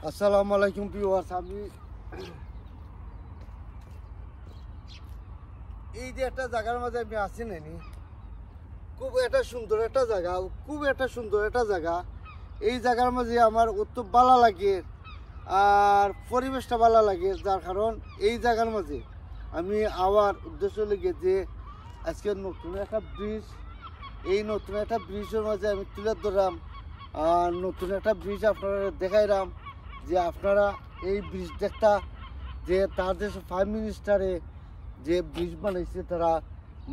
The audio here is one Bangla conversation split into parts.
আসসালামু আলাইকুম ভিউয়ার্স। আমি এই যে একটা জায়গার মাঝে আমি আছি নানি, খুব একটা সুন্দর একটা জায়গা, এই জায়গার মাঝে আমার অত ভালো লাগে আর পরিবেশটা ভালো লাগে, যার কারণ এই জায়গার মাঝে আমি আবার উদ্দেশ্য লেগে যে আজকে নতুন একটা ব্রিজ, এই নতুন একটা ব্রিজের মাঝে আমি তুলে ধরলাম আর নতুন একটা ব্রিজ আপনারা দেখাইলাম যে আপনারা এই ব্রিজ দেখতা যে তার দেশে প্রাইম মিনিস্টারে যে ব্রিজ বানাইছে তারা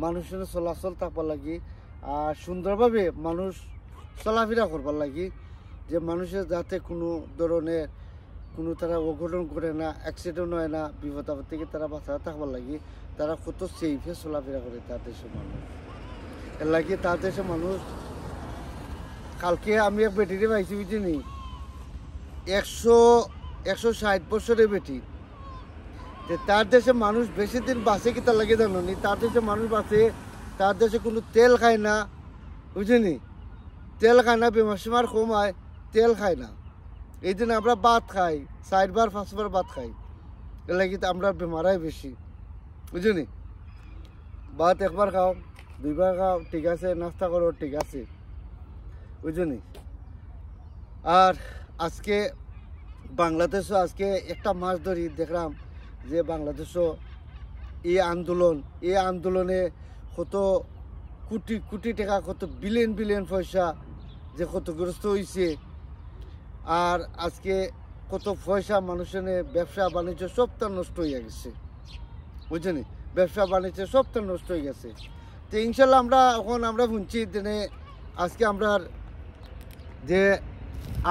মানুষের চলাচল থাকবার লাগি আর সুন্দরভাবে মানুষ চলাফেরা করবার লাগি, যে মানুষের যাতে কোনো ধরনের কোনো তারা অঘটন করে না, অ্যাক্সিডেন্ট হয় না, বিপদ আপদ থেকে তারা বাঁচা থাকবার লাগি তারা কত সেফে চলাফেরা করে তার দেশের মানুষ। এর লাগে তার দেশের মানুষ কালকে আমি এক বেটিরে পাইছি বুঝিনি, 160 বছরের বেটি, যে তার দেশে মানুষ বেশি দিন বাঁচে কি তার লাগে জানো নি? তার দেশে মানুষ বাঁচে, তার দেশে কোনো তেল খায় না বুঝিনি, তেল খায় না, বেমার সেমার কম হয়, তেল খায় না। এই দিন আমরা ভাত খাই 4 বার 5 বার ভাত খাই, এর লাগে আমরা বেমারাই বেশি বুঝিনি। ভাত একবার খাও 2 বার খাও ঠিক আছে, নাস্তা করো ঠিক আছে বুঝিনি। আর আজকে বাংলাদেশও আজকে একটা মাস ধরে দেখলাম যে বাংলাদেশও এই আন্দোলনে কত কোটি কোটি টাকা, কত বিলিয়ন পয়সা যে ক্ষতিগ্রস্ত হয়েছে। আর আজকে কত পয়সা মানুষের ব্যবসা বাণিজ্য সবটা নষ্ট হয়ে গেছে বুঝছেন, ব্যবসা বাণিজ্য সবটা নষ্ট হয়ে গেছে। তো ইনশাল্লাহ আমরা শুনছি দিনে আজকে আমরা যে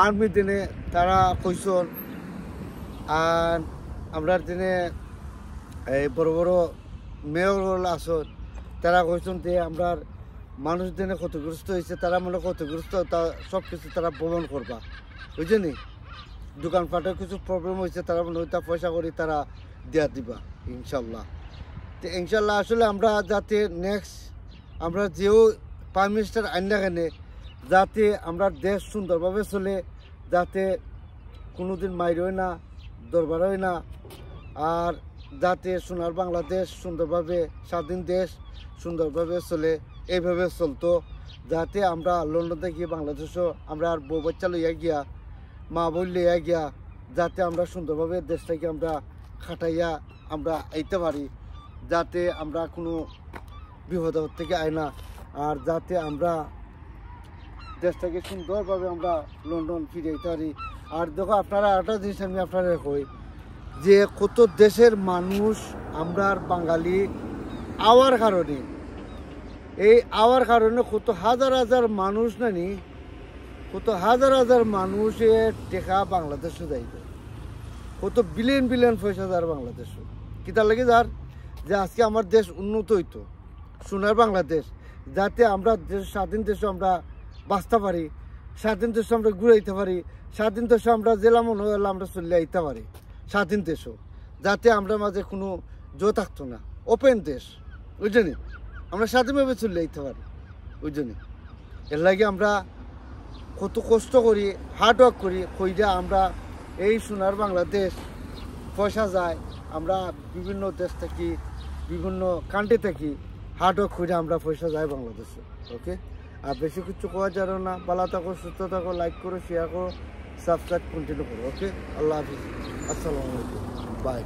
আর্মি দিনে তারা কইসন আর আমরা দিনে এই বড় বড় মেয়র আসন তারা কইসন যে আমরা মানুষ দিনে ক্ষতিগ্রস্ত হয়েছে, তারা মনে ক্ষতিগ্রস্ত তা সব কিছু তারা বহন করবা বুঝছেনি। দোকানপাটে কিছু প্রবলেম হয়েছে তারা মনে হয় পয়সা করে তারা দেয়া দিবা ইনশাল্লাহ। তো ইনশাল্লাহ আসলে আমরা যাতে নেক্সট আমরা যেও প্রাইম মিনিস্টার আইন কেনে যাতে আমরা দেশ সুন্দরভাবে চলে, যাতে কোনোদিন মাইর হয় না, দরবার হয় না, আর যাতে সোনার বাংলাদেশ সুন্দরভাবে স্বাধীন দেশ সুন্দরভাবে চলে, এইভাবে চলতো। যাতে আমরা লন্ডন থেকে বাংলাদেশও আমরা আর বউ বাচ্চা লইয়া গিয়া মা বই লইয়া গিয়া যাতে আমরা সুন্দরভাবে দেশটাকে আমরা খাটাইয়া আমরা আইতে পারি, যাতে আমরা কোনো বিপদ থেকে আয় না, আর যাতে আমরা দেশটাকে সুন্দরভাবে আমরা লন্ডন ফিরে যেতে পারি। আর দেখো আপনারা একটা জিনিস আমি আপনারা কই যে কত দেশের মানুষ আমরা বাঙালি আওয়ার কারণে, এই আওয়ার কারণে কত হাজার মানুষ নানি, কত হাজার মানুষের টেকা বাংলাদেশে যাইবে, কত বিলিয়ন পয়সা যার বাংলাদেশে কিতার লাগে যার যে আজকে আমার দেশ উন্নত হইতো সোনার বাংলাদেশ, যাতে আমরা স্বাধীন দেশে আমরা বাঁচতে পারি, স্বাধীন দেশে আমরা ঘুরাইতে পারি, স্বাধীন দেশে আমরা জেলা মনে হলে আমরা চলে আইতে পারি, স্বাধীন দেশও যাতে আমরা মাঝে কোনো জো থাকতো না, ওপেন দেশ বুঝলি, আমরা স্বাধীনভাবে চলে আইতে পারি বুঝলি। এর লাগে আমরা কত কষ্ট করি, হার্ড ওয়ার্ক করি, কইরা আমরা এই সোনার বাংলাদেশ পয়সা যায়, আমরা বিভিন্ন দেশ থেকে বিভিন্ন কান্ট্রি থেকে হার্ড ওয়ার্ক করে আমরা পয়সা যায় বাংলাদেশে। ওকে, আর বেশি কিছু কোয়া যাবে না, ভালো থাকো, সুস্থ থাকো, লাইক করো, শেয়ার করো, সাবস্ক্রাইব কন্টিনিউ করো। ওকে, আল্লাহ হাফিজ, আসসালামু আলাইকুম, বাই।